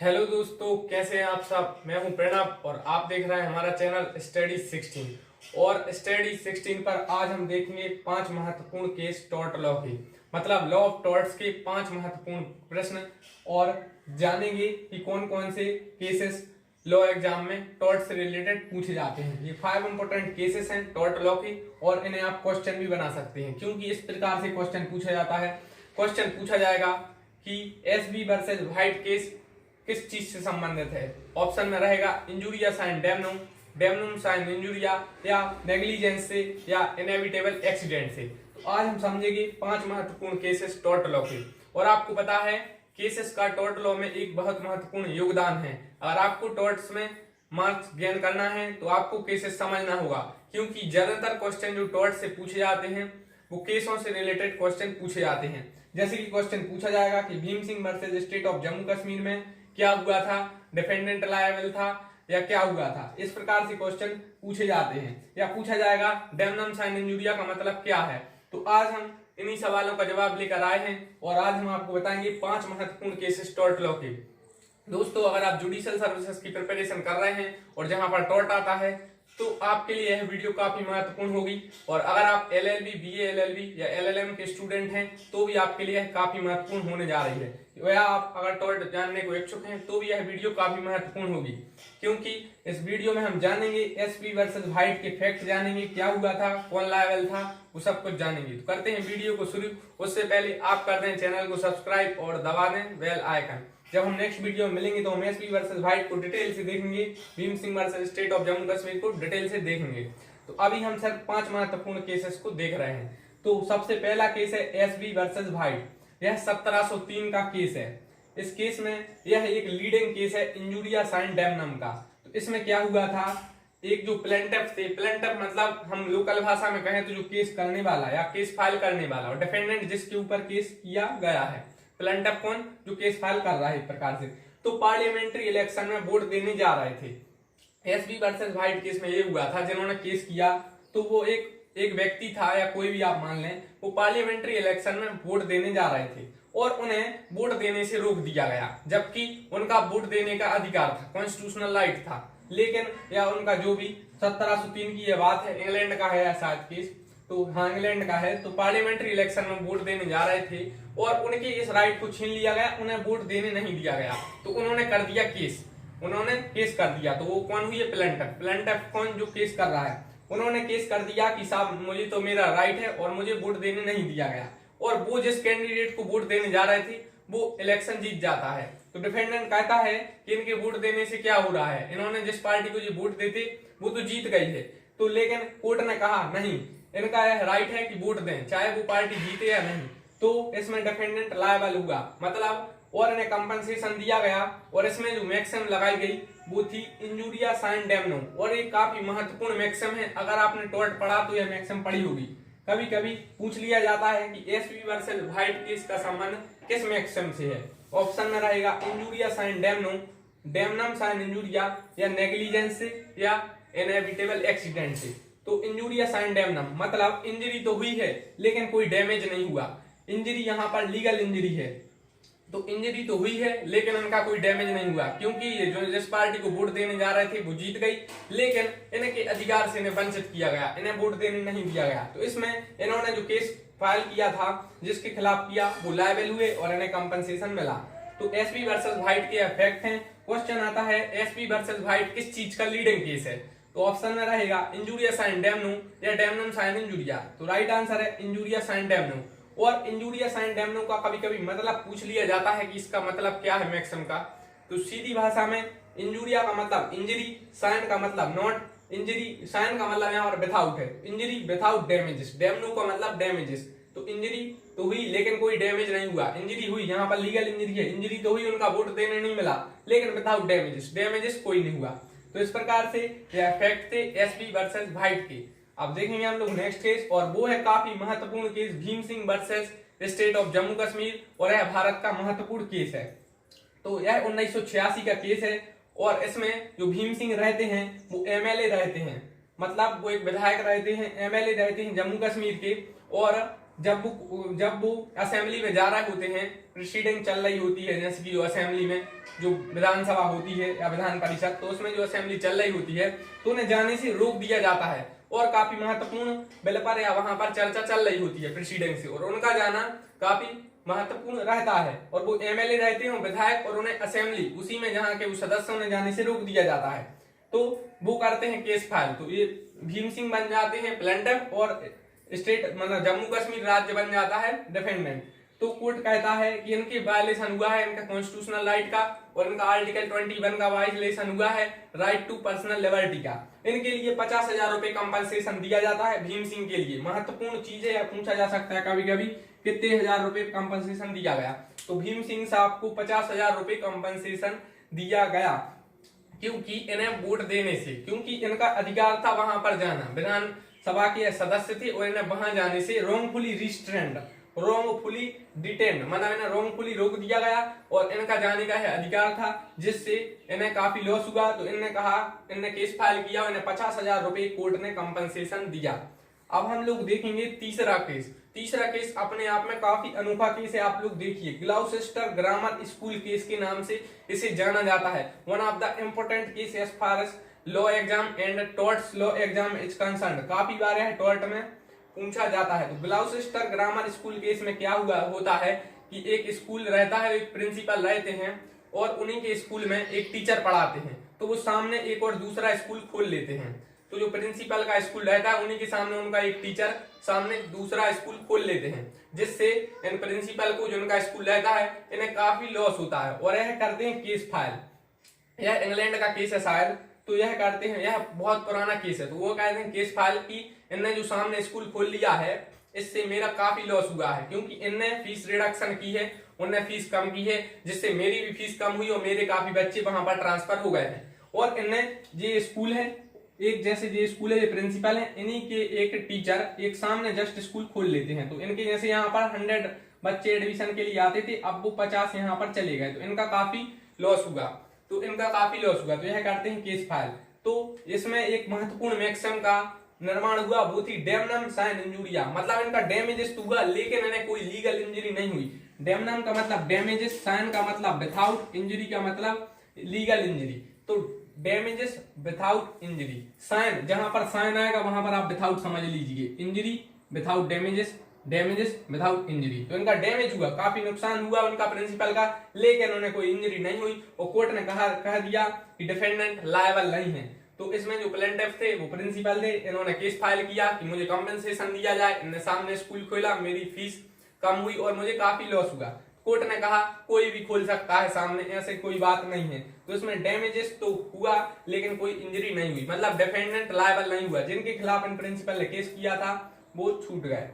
Hello दोस्तों, कैसे हैं आप सब। मैं हूं प्रणव और आप देख रहे हैं हमारा चैनल स्टडी 16। और स्टडी 16 पर आज हम देखेंगे 5 महत्वपूर्ण केस टॉर्ट लॉ के, मतलब लॉ ऑफ टॉर्ट्स के 5 महत्वपूर्ण प्रश्न, और जानेंगे कि कौन कौन से केसेस लॉ एग्जाम में टॉर्ट से रिलेटेड पूछे जाते हैं। ये 5 इंपॉर्टेंट केसेस हैं टॉर्ट लॉ के, और इन्हें आप क्वेश्चन भी बना सकते हैं, क्योंकि इस प्रकार से क्वेश्चन पूछा जाता है। क्वेश्चन पूछा जाएगा कि एसबी वर्सेस व्हाइट केस किस चीज से संबंधित है। ऑप्शन में रहेगा इंजुरिया साइन डेमनम, डेमनम साइन इंजुरिया, या नेग्लिजेंस से, या इनएविटेबल एक्सीडेंट से। तो आज हम समझेंगे 5 महत्वपूर्ण केसेस टॉर्ट लॉ के। और आपको पता है केसेस का टॉर्ट लॉ में एक बहुत महत्वपूर्ण योगदान है। अगर आपको टॉर्ट्स में मार्क्स गेन करना है तो आपको केसेस समझना होगा, क्योंकि ज्यादातर क्वेश्चन जो टॉर्ट से पूछे जाते हैं वो केसों से रिलेटेड क्वेश्चन पूछे जाते हैं। जैसे कि क्वेश्चन पूछा जाएगा कि Bhim Singh versus state of Jammu Kashmir में क्या हुआ था, डिफेंडेंट लायबल था या क्या हुआ था। इस प्रकार से क्वेश्चन पूछे जाते हैं। या पूछा जाएगा डेमनम साइन इंजुरिया का मतलब क्या है। तो आज हम इन्हीं सवालों का जवाब लेकर आए हैं और आज हम आपको बताएंगे 5 महत्वपूर्ण केसेस टॉर्ट लॉ के। दोस्तों, अगर आप जुडिशियल सर्विसेज की प्रिपरेशन कर रहे हैं और जहां पर टॉर्ट आता है तो आपके लिए यह वीडियो काफी महत्वपूर्ण होगी। और अगर आप एलएलबी, बीए एलएलबी या एलएलएम के स्टूडेंट हैं तो भी आपके लिए काफी महत्वपूर्ण होने जा रही है। या आप अगर टॉर्ट जानने को इच्छुक हैं तो भी यह वीडियो काफी महत्वपूर्ण होगी, क्योंकि इस वीडियो में हम जानेंगे एसपी वर्सेस व्हाइट के फैक्ट जानेंगे, क्या हुआ था, कौन लायबल था, वो सब कुछ जानेंगे। तो करते हैं वीडियो को शुरू। उससे पहले आप कर दें चैनल को सब्सक्राइब और दबा दें बेल आइकन। जब हम नेक्स्ट वीडियो में मिलेंगे तो हम एसपी वर्सेस व्हाइट को डिटेल से देखेंगे, Bhim Singh versus state of Jammu Kashmir को डिटेल से देखेंगे। तो अभी हम सिर्फ 5 महत्वपूर्ण केसेस को देख रहे हैं। तो सबसे पहला केस है एसबी वर्सेस व्हाइट। यह 1703 का केस है। इस केस में यह एक लीडिंग केस है इंजुरिया साइन डेमनम का। तो इसमें क्या हुआ था, एक जो प्लेंटिफ थे, प्लेंटिफ मतलब हम लोकल भाषा में कहें तो जो केस करने वाला या केस फाइल करने वाला, और डिफेंडेंट जिसके ऊपर केस किया गया है। प्लेंटिफ कौन, जो केस फाइल कर रहा है। एक प्रकार से तो पार्लियामेंट्री इलेक्शन में वोट देने जा रहे थे। एसबी वर्सेस व्हाइट केस में ये हुआ था, जिन्होंने केस किया तो वो एक व्यक्ति था या कोई भी आप मान लें, वो पार्लियामेंट्री इलेक्शन में वोट देने जा रहे थे और उन्हें वोट देने से रोक दिया गया, जबकि उनका वोट देने का अधिकार था, कॉन्स्टिट्यूशनल राइट था। लेकिन या उनका जो भी 1703 की ये बात है, इंग्लैंड का है या शायद केस, तो हाँ इंग्लैंड का है। तो पार्लियामेंट्री इलेक्शन में वोट देने जा रहे थे और उनके इस राइट को छीन लिया गया, उन्हें वोट देने नहीं दिया गया। तो उन्होंने कर दिया केस, उन्होंने केस कर दिया। तो वो कौन हुई है, प्लेंटिफ। प्लेंटिफ कौन, जो केस कर रहा है। उन्होंने केस कर दिया कि साहब मुझे तो मेरा राइट है और मुझे वोट देने नहीं दिया गया। और वो जिस कैंडिडेट को वोट देने जा रहे थे वो इलेक्शन जीत जाता है। तो डिफेंडेंट कहता है कि इनके वोट देने से क्या हो रहा है, इन्होंने जिस पार्टी को जो वोट देते वो तो जीत गई है। तो लेकिन कोर्ट ने कहा नहीं, इनका यह राइट है कि वोट दें, चाहे वो पार्टी जीते या नहीं। तो इसमें डिफेंडेंट लायबल होगा, मतलब और इन्हें कंपनसेशन दिया गया। और इसमें जो मैक्सिमम लगाई गई वो थी इंजुरिया साइन डेमनम, और ये काफी महत्वपूर्ण मैक्सिमम है। अगर आपने टॉर्ट पढ़ा तो यह मैक्सिमम पढ़ी होगी। कभी कभी पूछ लिया जाता है कि एसपी वर्सेस व्हाइट केस का संबंध किस मैक्सिमम से है। ऑप्शन में रहेगा इंजुरिया साइन डेमनम, डेमनम साइन इंजुरिया, या नेग्लिजेंस से, या इनएविटेबल एक्सीडेंट से। तो इंजुरिया साइन डेमनम मतलब इंजरी तो हुई है लेकिन कोई डैमेज नहीं हुआ। इंजरी यहाँ पर लीगल इंजरी है, तो इंजरी तो हुई है लेकिन उनका कोई डैमेज नहीं हुआ, क्योंकि ये जो जिस पार्टी को वोट देने जा रहे थे वो जीत गई, लेकिन इनके अधिकार से इन्हें वंचित किया गया, इन्हें वोट देने नहीं दिया गया। तो इसमें इन्होंने जो केस फाइल किया था, जिसके खिलाफ किया, वो लायबल हुए और इन्हें कंपनसेशन मिला। तो एसपी वर्सेस व्हाइट के फैक्ट हैं। क्वेश्चन आता है एसपी वर्सेस व्हाइट किस चीज का लीडिंग केस है। तो ऑप्शन में रहेगा इंजुरिया साइन डेमनम या डेमनम साइन इंजुरिया। तो राइट आंसर है इंजुरिया साइन डेमनम। और इंजुरिया साइन डेमनम का कभी कभी मतलब पूछ लिया जाता है कि इसका मतलब क्या है मैक्सिमम का। तो सीधी भाषा में इंजुरिया का मतलब इंजरी, साइन का मतलब नॉट इंजरी, साइन का मतलब यहाँ पर विथआउट है, इंजरी विथआउट डैमेजेस, डेमनम का मतलब डैमेजेस। तो इंजरी तो हुई लेकिन कोई डैमेज नहीं हुआ, इंजरी हुई, यहाँ पर लीगल इंजरी है, इंजरी तो हुई, उनका वोट देने नहीं मिला, लेकिन विथआउट डैमेजेस, डैमेजेस कोई नहीं हुआ। तो इस प्रकार से यह फैक्ट थे एसबी वर्सेस व्हाइट के। अब देखेंगे हम लोग नेक्स्ट केस, और वो है काफी महत्वपूर्ण case, Bhim Singh versus state of Jammu Kashmir, और यह भारत का महत्वपूर्ण केस है। तो यह 1986 का केस है और इसमें जो भीम सिंह रहते हैं वो एमएलए रहते हैं, मतलब वो एक विधायक रहते हैं, एमएलए रहते हैं जम्मू कश्मीर के। और जब वो असेंबली में जा रहे होते हैं, प्रोसीडिंग चल रही होती है, जैसे कि जो असेंबली में जो विधानसभा होती है या विधान परिषद, तो उसमें जो असेंबली चल रही होती है तो उन्हें जाने से रोक दिया जाता है और काफी महत्वपूर्ण बिल पर या वहां पर चर्चा चल रही होती है प्रोसीडिंग से, और उनका जाना काफी महत्वपूर्ण रहता है। और वो एमएलए रहते हैं, विधायक, और उन्हें असेंबली उसी में जहाँ के वो सदस्य उन्हें जाने से रोक दिया जाता है, तो वो करते हैं केस फाइल। तो ये भीम सिंह बन जाते हैं प्लेंटिफ और स्टेट मतलब जम्मू कश्मीर राज्य बन जाता है डिफेंडेंट। तो कोर्ट कहता है कि इनके वायलेशन हुआ है इनका कॉन्स्टिट्यूशनल राइट का, और इनका आर्टिकल 21 का वायलेशन हुआ है राइट टू पर्सनल लिबर्टी का। इनके लिए 50,000 रुपए कंपनसेशन दिया जाता है। भीम सिंह के लिए महत्वपूर्ण चीज है, पूछा जा सकता है कभी कभी कितने हजार रुपए कंपनसेशन दिया गया, तो भीम सिंह साहब को 50,000 रुपए कंपनसेशन दिया गया, क्योंकि इन्हें वोट देने से, क्योंकि इनका अधिकार था वहां पर जाना, विधानसभा के सदस्य थे और इन्हें वहां जाने से रोंगफुली रिस्ट्रेंड, रोंगफुली डिटेन मतलब इन्हें रोंगफुली रोक दिया गया और इनका जाने का है अधिकार था, जिससे इन्हें काफी लॉस हुआ। तो इन्होंने कहा, इन्हें केस फाइल किया, इन्हें 50,000 रुपए कोर्ट ने कंपनसेशन दिया। अब हम लोग देखेंगे तीसरा केस। तीसरा केस अपने आप में काफी अनोखा केस है, आप लोग देखिए। ग्लाउसेस्टर ग्रामर स्कूल केस के नाम से इसे जाना जाता है। One of the important case as far as law exam and torts law exam is concerned. काफी बार यह टॉर्ट में पूछा जाता है। तो ग्लाउसेस्टर ग्रामर स्कूल केस में क्या हुआ होता है कि एक स्कूल रहता है, एक प्रिंसिपल रहते हैं और उन्हीं के स्कूल में एक टीचर पढ़ाते हैं, तो वो सामने एक और दूसरा स्कूल खोल लेते हैं। तो जो प्रिंसिपल का स्कूल रहता है उन्हीं के सामने उनका एक टीचर सामने दूसरा स्कूल खोल लेते हैं, जिससे इन प्रिंसिपल को जो उनका स्कूल रहता है इन्हें काफी लॉस होता है और यह करते हैं केस फाइल। यह इंग्लैंड का केस है शायद, तो यह करते हैं, यह बहुत पुराना केस है, तो वो कहते हैं केस फाइल की इनने जो सामने स्कूल खोल लिया है इससे मेरा काफी लॉस हुआ है, क्योंकि इनने फीस रिडक्शन की है, उनने फीस कम की है, जिससे मेरी भी फीस कम हुई और मेरे काफी बच्चे वहां पर ट्रांसफर हो गए हैं। और इनने ये स्कूल है एक, जैसे ये स्कूल है, ये प्रिंसिपल है, इन्हीं के एक टीचर एक सामने जस्ट स्कूल खोल लेते हैं। तो इनके जैसे यहाँ पर 100 बच्चे एडमिशन के लिए आते थे, अब वो 50 यहाँ पर चले गए, तो इनका काफी लॉस हुआ। तो यह करते हैं केस फाइल। तो इसमें एक महत्वपूर्ण मैक्सिमम का निर्माण हुआ, वो थी डैमनम साइन इंजुरिया, मतलब इनका डैमेजेस तो हुआ लेकिन इन्हें कोई लीगल इंजरी नहीं हुई। डैमनम का मतलब डैमेजेस, साइन का मतलब विथआउट, इंजरी का मतलब लीगल इंजरी। तो डैमेजेस विथआउट इंजरी, साइन जहां पर साइन आएगा वहां पर आप विथआउट समझ लीजिए, injury without damages, damages without injury. तो इनका डैमेज हुआ, काफी नुकसान हुआ उनका प्रिंसिपल का, लेकिन उन्हें कोई इंजरी नहीं हुई और कोर्ट ने कह दिया कि डिफेंडेंट लायबल नहीं है। तो इसमें जो प्लेंटिफ थे वो प्रिंसिपल थे, इन्होंने केस फाइल किया कि मुझे कॉम्पेंसेशन दिया जाए। इन्होंने सामने स्कूल खोला, मेरी फीस कम हुई और मुझे काफी लॉस हुआ। कोर्ट ने कहा कोई भी खोल सकता है सामने, ऐसे कोई बात नहीं है। तो इसमें डैमेजेस तो हुआ लेकिन कोई इंजरी नहीं हुई, मतलब डिफेंडेंट लायबल नहीं हुआ। जिनके खिलाफ इन प्रिंसिपल ने केस किया था वो छूट गए।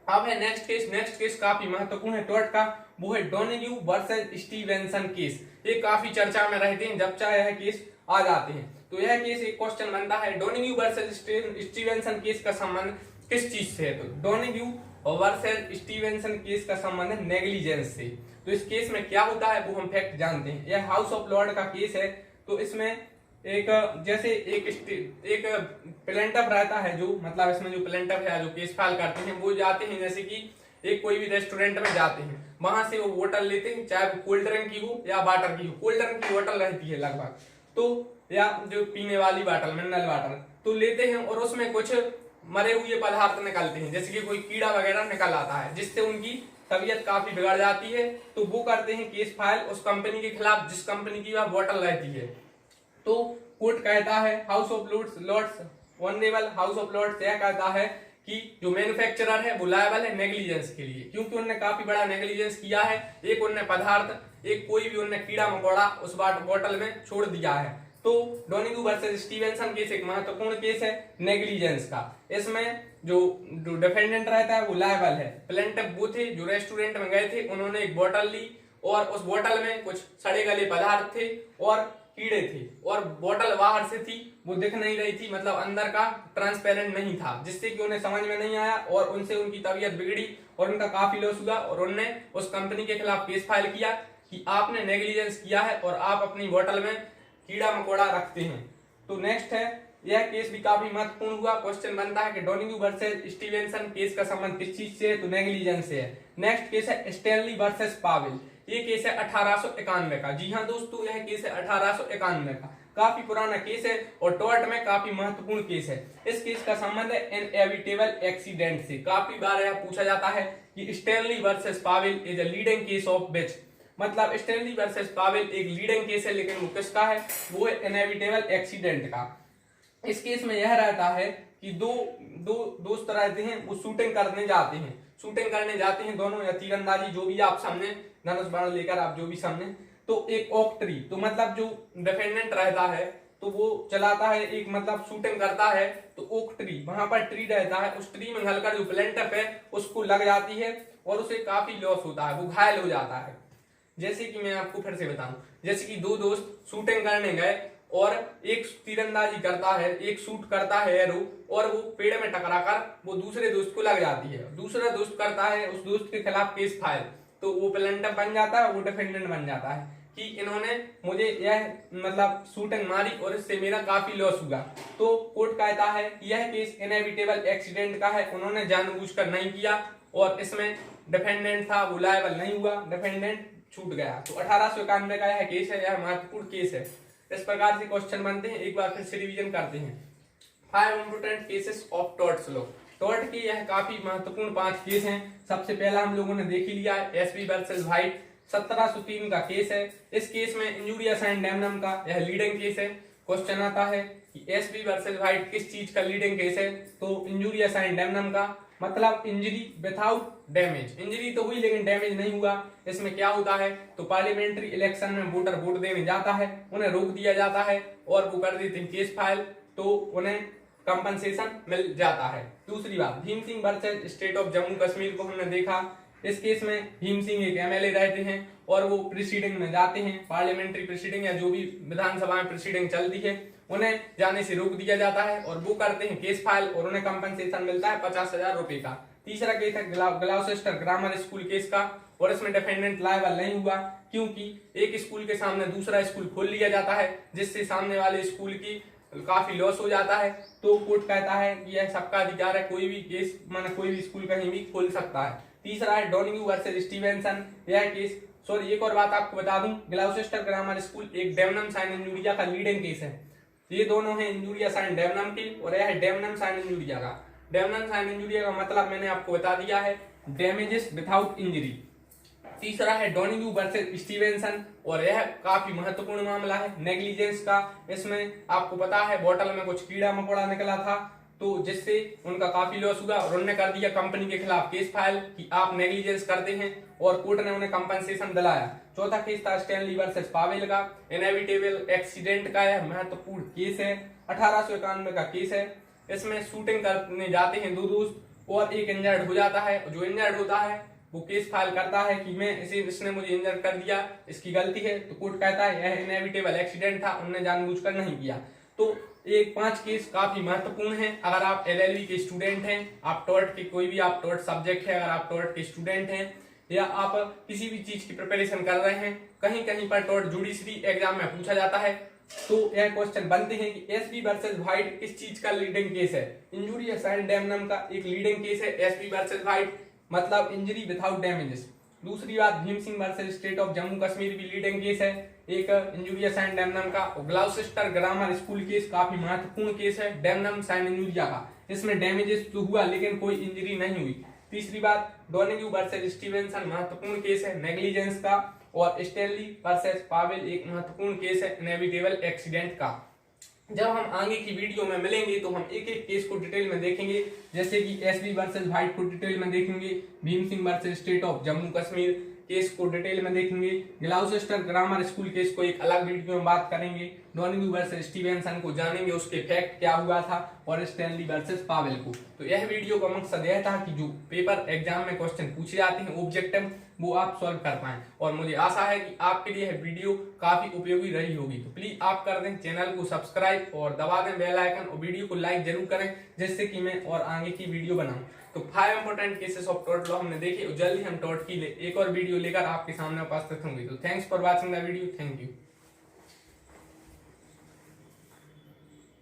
अब है नेक्स्ट केस काफी महत्वपूर्ण है टॉर्ट का, वो है डोनेग्यू वर्सेस स्टीवेंसन केस। ये काफी चर्चा में रहते हैं जब चाहे यह केस आ जाते हैं। तो यह केस एक क्वेश्चन बनता है, डोनेग्यू वर्सेस स्टीवेंसन केस का संबंध किस चीज से है? तो डोनेग्यू वर्सेस स्टीवेंसन केस का संबंध है नेग्लिजेंस से। तो इस केस में क्या होता है वो हम फैक्ट जानते हैं। यह हाउस ऑफ लॉर्ड का केस है। तो इसमें एक जैसे एक प्लेंटिफ रहता है, जो मतलब इसमें जो प्लेंटिफ है जो केस फाइल करते हैं वो जाते हैं, जैसे कि एक कोई भी रेस्टोरेंट में जाते हैं, वहां से वो बोतल लेते हैं, चाहे वो कोल्ड ड्रिंक की हो या वाटर की हो। कोल्ड ड्रिंक की बोतल रहती है लगभग, तो या जो पीने वाली वाटर, मिनरल वाटर, तो लेते हैं और उसमें कुछ मरे हुए पदार्थ निकलते हैं, जैसे कि कोई कीड़ा वगैरह निकल आता है, जिससे उनकी तबीयत काफी बिगड़ जाती है। तो वो करते हैं केस फाइल उस कंपनी के खिलाफ जिस कंपनी की वह बोतल रहती है। तो कोर्ट कहता है, House of Lords honourable House of Lords यह कहता है कि जो मैन्युफैक्चरर है वो लायबल है नेग्लिजेंस के लिए, क्योंकि उन्होंने काफी बड़ा नेग्लिजेंस किया है। एक उन्होंने पदार्थ, एक कोई भी उन्होंने कीड़ा मकोड़ा उस बोतल में छोड़ दिया है। तो डोनेग्यू वर्सेस स्टीवेंसन केस एक महत्वपूर्ण केस है नेग्लिजेंस का। इसमें जो डिफेंडेंट रहता है वो लायबल है। प्लेंटिफ वो थे जो रेस्टोरेंट में गए थे, उन्होंने एक बोतल ली और उस बोतल में कुछ सड़े गले पदार्थ थे और कीड़े थे, और बोतल बाहर से थी, वो दिख नहीं रही थी, मतलब अंदर का ट्रांसपेरेंट नहीं था, जिससे कि उन्हें समझ में नहीं आया और उनसे उनकी तबीयत बिगड़ी और उनका काफी लॉस हुआ। और उन्होंने उस कंपनी के खिलाफ केस फाइल किया कि आपने नेग्लिजेंस किया है और आप अपनी बोतल में कीड़ा मकोड़ा रखते हैं। तो नेक्स्ट है यह केस भी काफी महत्वपूर्ण हुआ। क्वेश्चन बनता है कि डोनिग्यू वर्सेस स्टीवेंसन केस का संबंध किस चीज से है, तो नेग्लिजेंस से है। नेक्स्ट केस है स्टैनली वर्सेस पावेल, ये केस है 1891 का। जी हाँ दोस्तों, यह केस है 1891 का, काफी पुराना केस है और टॉर्ट में काफी महत्वपूर्ण केस है। इस केस का संबंध है इनएविटेबल एक्सीडेंट से। काफी बार यह पूछा जाता है कि Stanley versus Powell is a leading case of which, मतलब स्टैनली वर्सेस पावेल एक लीडिंग केस है, लेकिन वो किसका है, वो है इनएविटेबल एक्सीडेंट का। इस केस में यह रहता है कि दो दोस्त रहते हैं, वो शूटिंग करने जाते हैं दोनों, या तीरंदाजी जो भी आप सामने धनुष बाण लेकर आप जो भी सामने, तो एक ओक ट्री, तो मतलब जो डिफेंडेंट रहता है तो वो चलाता है एक, मतलब शूटिंग करता है, तो ओक ट्री, वहां पर ट्री रहता है, उस ट्री में घलकर जो प्लेंटिफ है उसको लग जाती है और उसे काफी लॉस होता है, वो घायल हो जाता है। जैसे कि मैं आपको फिर से बताऊं, जैसे कि दो दोस्त शूटिंग करने गए और एक तीरंदाजी करता है, एक शूट करता है एरो, और वो पेड़ में टकराकर वो दूसरे दोस्त को लग जाती है। दूसरा दोस्त करता है उस दोस्त के खिलाफ केस फाइल, तो वो प्लेंटिफ बन जाता है, वो डिफेंडेंट बन जाता है कि इन्होंने मुझे यह मतलब शूटिंग मारी और इससे मेरा काफी लॉस हुआ। तो कोर्ट कहता है यह केस इनएविटेबल एक्सीडेंट का है, उन्होंने जानबूझकर नहीं किया और इसमें डिफेंडेंट था वो लायबल नहीं हुआ, डिफेंडेंट छूट गया। तो 1891 का यह केस है, यह महत्वपूर्ण केस है। इस प्रकार से क्वेश्चन बनते हैं, एक बार फिर से रिवीजन करते हैं। 5 important cases of torts law. Tort के यह काफी महत्वपूर्ण 5 केस हैं। सबसे पहला हम लोगों ने देख ही लिया है एसबी वर्सेस व्हाइट, 1703 का केस है। इस केस में इंजुरियस एंड डैमनम का यह लीडिंग केस है। क्वेश्चन आता है कि एसबी वर्सेस व्हाइट किस चीज का लीडिंग केस है, तो इंजुरियस एंड डैमनम का, मतलब इंजरी विथआउट डैमेज, इंजरी तो हुई लेकिन डैमेज नहीं हुआ। इसमें क्या होता है, तो पार्लियामेंट्री इलेक्शन में वोटर वोट देने जाता है, उन्हें रोक दिया जाता है और वो कर देते हैं केस फाइल, तो उन्हें कंपनसेशन मिल जाता है। दूसरी बात, Bhim Singh versus state of Jammu Kashmir को हमने देखा। इस केस में भीम सिंह एक एमएलए रहते हैं और वो प्रीसीडिंग में जाते हैं, पार्लियामेंट्री प्रीसीडिंग या जो भी विधानसभा में प्रीसीडिंग चलती है उन्हें जाने से रोक दिया जाता है और वो करते हैं केस फाइल और उन्हें कंपनसेशन मिलता है 50,000 रुपए का। तीसरा केस है ग्लाउसेस्टर ग्रामर स्कूल केस का, और इसमें डिफेंडेंट लायबल नहीं हुआ क्योंकि एक स्कूल के सामने दूसरा स्कूल खोल लिया जाता है, जिससे सामने वाले स्कूल की काफी लॉस हो जाता है। तो कोर्ट कहता है कि यह सबका अधिकार है, कोई भी केस माने कोई भी स्कूल कहीं भी खोल सकता है। तीसरा है डोनिग्यू वर्सेस स्टीवेंसन, यह केस, सॉरी एक और बात आपको बता दूं, ग्लाउसेस्टर ग्रामर स्कूल एक डेमनम साइन इंजुरिया का लीडिंग केस है। ये दोनों हैं इंजुरिया साइन डेमनम की, और यह है डेमनम साइन इंजुरिया का। डेमनम साइन इंजुरिया का मतलब मैंने आपको बता दिया है, डैमेजेस विथआउट इंजरी। तीसरा है डोनिग्यू वर्सेस स्टीवेंसन, और यह काफी महत्वपूर्ण मामला है नेग्लिजेंस का। इसमें आपको पता है बोतल में कुछ कीड़ा मकोड़ा निकला था, तो जिससे उनका काफी लॉस हुआ और उन्होंने कर दिया कंपनी के खिलाफ केस फाइल कि आप नेग्लिजेंस करते हैं, और कोर्ट ने उन्हें कंपनसेशन दिलाया। चौथा केस था स्टैनली वर्सेस पावेल का, इनएविटेबल एक्सीडेंट का यह महत्वपूर्ण केस है, 1891 का केस है। इसमें शूटिंग करने जाते हैं दो दोस्त और एक इंजर्ड हो जाता है, जो इंजर्ड होता है वो केस फाइल करता है कि मैं इसने मुझे इंजर कर दिया, इसकी गलती है। तो कोर्ट कहता है यह इनएविटेबल एक्सीडेंट था, उन्होंने जानबूझकर नहीं किया। तो एक 5 केस काफी महत्वपूर्ण हैं। अगर आप एलएलबी के स्टूडेंट हैं, आप टॉर्ट के कोई भी आप टॉर्ट सब्जेक्ट है, अगर आप टॉर्ट के स्टूडेंट हैं या आप किसी भी चीज की प्रिपरेशन कर रहे हैं, कहीं कहीं पर टॉर्ट जुडिशरी एग्जाम में पूछा जाता है, तो यह क्वेश्चन बनते हैं कि एसबी वर्सेस व्हाइट किस चीज का लीडिंग केस है। इंजुरियस एंड डैमनम का एक लीडिंग केस है एसबी वर्सेस व्हाइट, मतलब इंजरी विथआउट डैमेजेस। दूसरी बात, Bhim Singh versus state of Jammu Kashmir भी लीडिंग केस है, एक इंजुरियस एंड डैमनम का। ग्लाउसेस्टर ग्रामर स्कूल केस काफी महत्वपूर्ण केस है, डैमनम साइन इंजुरिया का। इसमें डैमेजेस तो हुआ लेकिन कोई इंजरी नहीं हुई। तीसरी बात, डोनिग्यू वर्सेस स्टीवेंसन महत्वपूर्ण केस है नेग्लिजेंस का, और स्टैनली वर्सेस पावेल एक महत्वपूर्ण केस है इनएविटेबल एक्सीडेंट का। जब हम आगे की वीडियो में मिलेंगे तो हम एक एक केस को डिटेल में देखेंगे, जैसे कि एसबी वर्सेस व्हाइट को डिटेल में देखेंगे, Bhim Singh versus state of Jammu Kashmir case को डिटेल में देखेंगे, ग्लाउसेस्टर ग्रामर स्कूल केस को एक अलग वीडियो में बात करेंगे, डोनिग्यू वर्सेस स्टीवेंसन को जानेंगे उसके फैक्ट क्या हुआ था, और स्टैनली वर्सेस पावेल को। तो यह वीडियो का मकसद यह था कि जो पेपर एग्जाम में क्वेश्चन पूछे जाते हैं ऑब्जेक्टिव, वो आप सॉल्व कर पाएं, और मुझे आशा है कि आपके लिए यह वीडियो काफी उपयोगी रही होगी। तो प्लीज आप कर दें चैनल को सब्सक्राइब और दबा दें बेल आइकन, और वीडियो को लाइक जरूर करें जिससे कि मैं और आगे की वीडियो बनाऊं। तो 5 important cases of tort law हमने देखे, और जल्दी हम टॉर्ट की एक और वीडियो लेकर आपके सामने उपस्थित होंगे। तो thanks for watching the video, thank you.